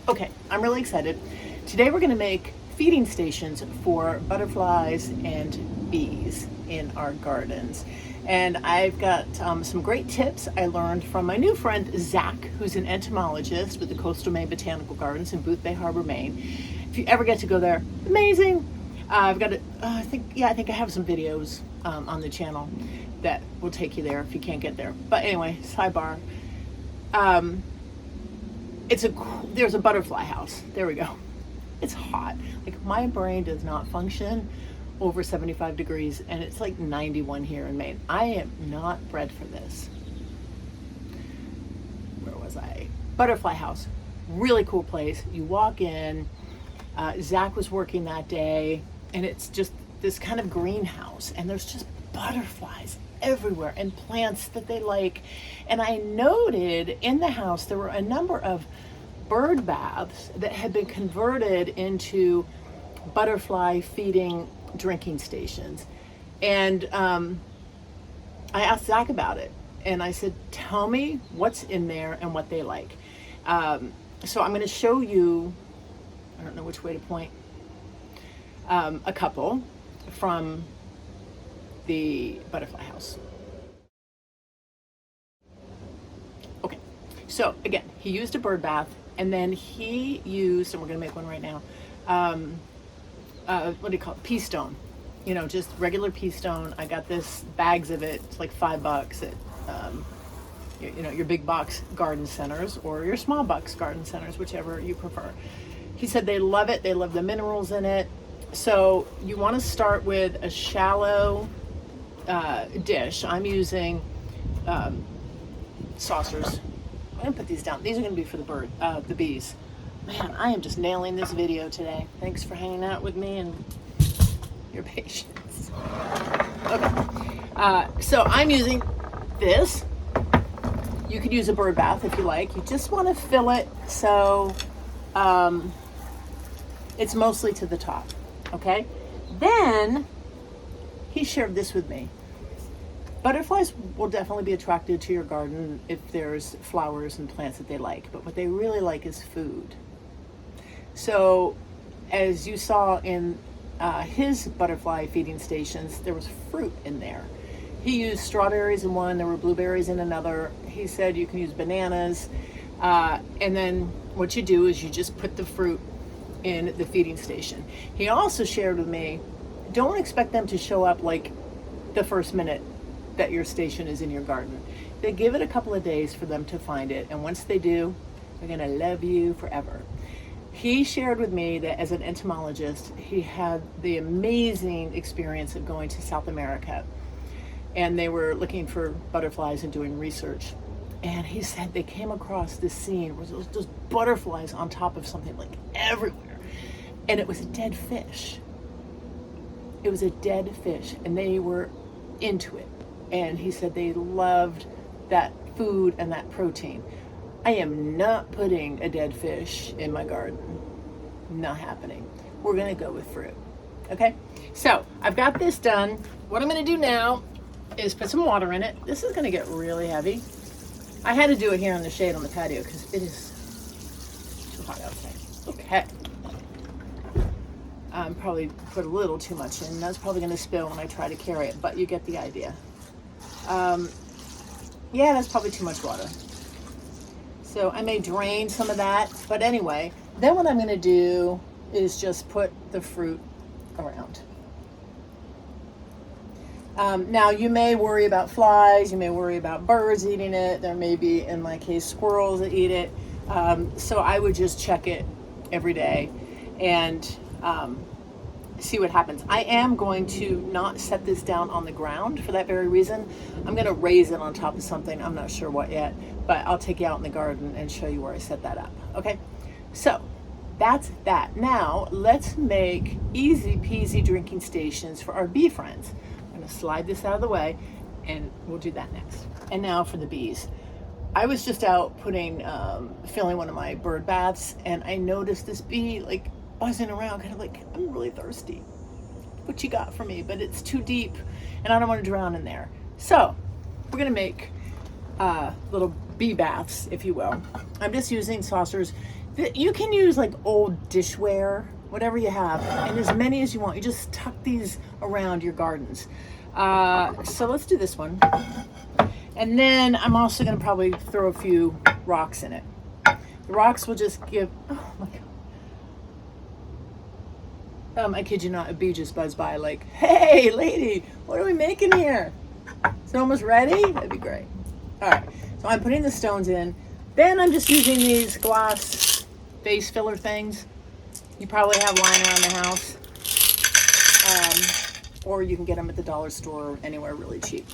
Okay, I'm really excited. Today we're going to make feeding stations for butterflies and bees in our gardens. And I've got some great tips I learned from my new friend Zach, who's an entomologist with the Coastal Maine Botanical Gardens in Booth Bay Harbor, Maine. If you ever get to go there, amazing. I've got I think I have some videos on the channel that will take you there if you can't get there. But anyway, sidebar. There's a butterfly house. There we go. It's hot. Like, my brain does not function over 75 degrees, and it's like 91 here in Maine. I am not bred for this. Where was I? Butterfly house. Really cool place. You walk in. Zach was working that day, and it's just this kind of greenhouse, and there's just butterflies everywhere and plants that they like. And I noted in the house there were a number of bird baths that had been converted into butterfly feeding drinking stations. And I asked Zach about it, and I said, tell me what's in there and what they like. So I'm going to show you, I don't know which way to point, a couple from the butterfly house. Okay, so again, he used a bird bath, and then he used, and we're going to make one right now, what do you call it? Pea stone. You know, just regular pea stone. I got this bags of it. It's like $5 at your big box garden centers or your small box garden centers, whichever you prefer. He said they love it. They love the minerals in it. So you want to start with a shallow dish. I'm using saucers. I'm going to put these down. These are going to be for the bees. Man, I am just nailing this video today. Thanks for hanging out with me and your patience. Okay, so I'm using this. You could use a bird bath if you like. You just want to fill it so it's mostly to the top, okay? Then he shared this with me. Butterflies will definitely be attracted to your garden if there's flowers and plants that they like, but what they really like is food. So as you saw in his butterfly feeding stations, there was fruit in there. He used strawberries in one, there were blueberries in another. He said you can use bananas, and then what you do is you just put the fruit in the feeding station. He also shared with me, don't expect them to show up like the first minute that your station is in your garden. They give it a couple of days for them to find it, and once they do, they're gonna love you forever. He shared with me that as an entomologist, he had the amazing experience of going to South America, and they were looking for butterflies and doing research. And he said they came across this scene where there was just butterflies on top of something like everywhere, and it was a dead fish. It was a dead fish, and they were into it. And he said they loved that food and that protein. I am not putting a dead fish in my garden. Not happening. We're gonna go with fruit. Okay? So I've got this done. What I'm gonna do now is put some water in it. This is gonna get really heavy. I had to do it here in the shade on the patio because it is too hot outside. Okay. Probably put a little too much in. That's probably gonna spill when I try to carry it, but you get the idea. Yeah, that's probably too much water. So I may drain some of that, but anyway, then what I'm gonna do is just put the fruit around. Now you may worry about flies, you may worry about birds eating it, there may be, in my case, squirrels that eat it. So I would just check it every day and see what happens. I am going to not set this down on the ground for that very reason. I'm going to raise it on top of something. I'm not sure what yet, but I'll take you out in the garden and show you where I set that up. Okay, so that's that. Now let's make easy peasy drinking stations for our bee friends. I'm going to slide this out of the way and we'll do that next. And now for the bees. I was just out filling one of my bird baths, and I noticed this bee like buzzing around, kind of like, I'm really thirsty. What you got for me? But it's too deep and I don't want to drown in there. So we're gonna make little bee baths, if you will. I'm just using saucers. You can use like old dishware, whatever you have, and as many as you want. You just tuck these around your gardens. So let's do this one. And then I'm also going to probably throw a few rocks in it. The rocks will just give, oh my God. I kid you not, a bee just buzzed by like, hey lady, what are we making here? Is it almost ready? That'd be great. All right, so I'm putting the stones in. Then I'm just using these glass vase filler things. You probably have lying around the house. Or you can get them at the dollar store or anywhere really cheap.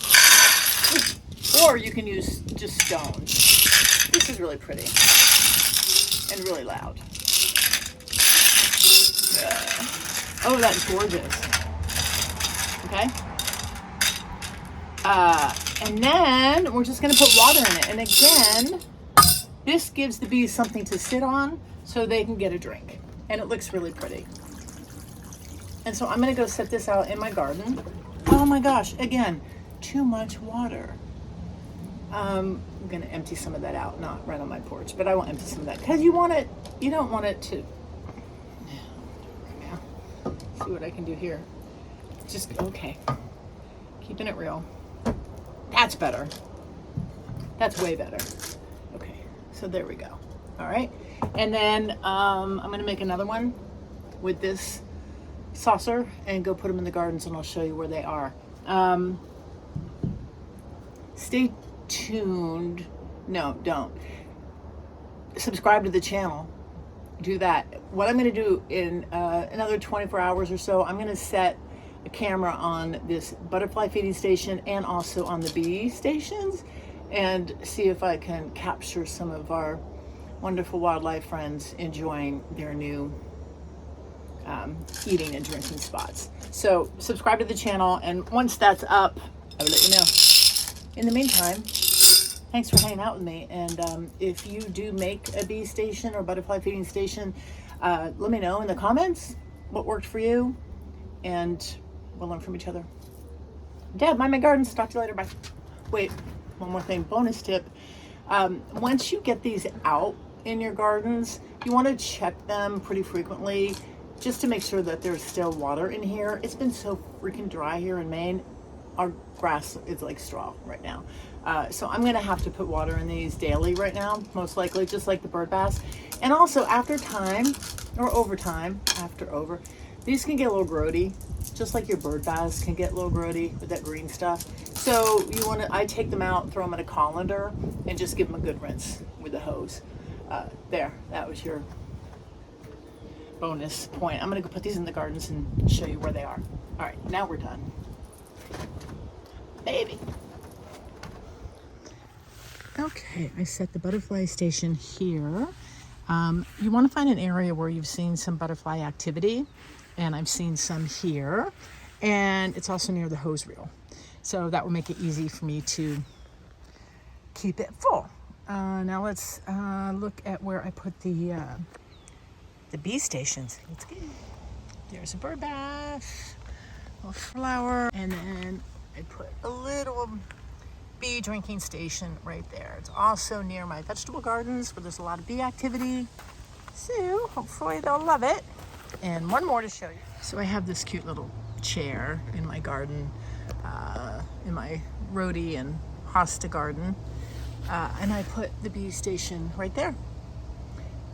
Or you can use just stones. This is really pretty and really loud. Oh, that's gorgeous. Okay. And then we're just going to put water in it. And again, this gives the bees something to sit on so they can get a drink. And it looks really pretty. And so I'm going to go set this out in my garden. Oh my gosh, again, too much water. I'm going to empty some of that out, not right on my porch, but I will empty some of that because you don't want it to. See what I can do here. Just, okay. Keeping it real. That's better. That's way better. Okay, so there we go. All right. And then I'm going to make another one with this saucer and go put them in the gardens, and I'll show you where they are. Stay tuned. No, don't. Subscribe to the channel. Do that. What I'm going to do in another 24 hours or so, I'm going to set a camera on this butterfly feeding station and also on the bee stations and see if I can capture some of our wonderful wildlife friends enjoying their new eating and drinking spots. So subscribe to the channel, and once that's up, I will let you know. In the meantime, thanks for hanging out with me. And if you do make a bee station or butterfly feeding station, let me know in the comments what worked for you, and we'll learn from each other. Dad, mind my gardens. Talk to you later. Bye. Wait, one more thing. Bonus tip. Once you get these out in your gardens, you want to check them pretty frequently just to make sure that there's still water in here. It's been so freaking dry here in Maine. Our grass is like straw right now. So I'm going to have to put water in these daily right now, most likely, just like the bird baths. And also after time, or over time, these can get a little grody, just like your bird baths can get a little grody with that green stuff. So I take them out, throw them in a colander, and just give them a good rinse with the hose. There, that was your bonus point. I'm going to go put these in the gardens and show you where they are. All right, now we're done. Baby. Okay, I set the butterfly station here. You want to find an area where you've seen some butterfly activity, and I've seen some here, and it's also near the hose reel. So that will make it easy for me to keep it full. Now let's look at where I put the bee stations. Let's go. There's a bird bath, a flower, and then I put a little bee drinking station right there. It's also near my vegetable gardens where there's a lot of bee activity. So hopefully they'll love it. And one more to show you. So I have this cute little chair in my garden, in my rhodie and hosta garden. And I put the bee station right there.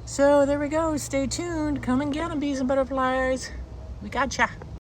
So there we go. Stay tuned. Come and get them, bees and butterflies. We gotcha.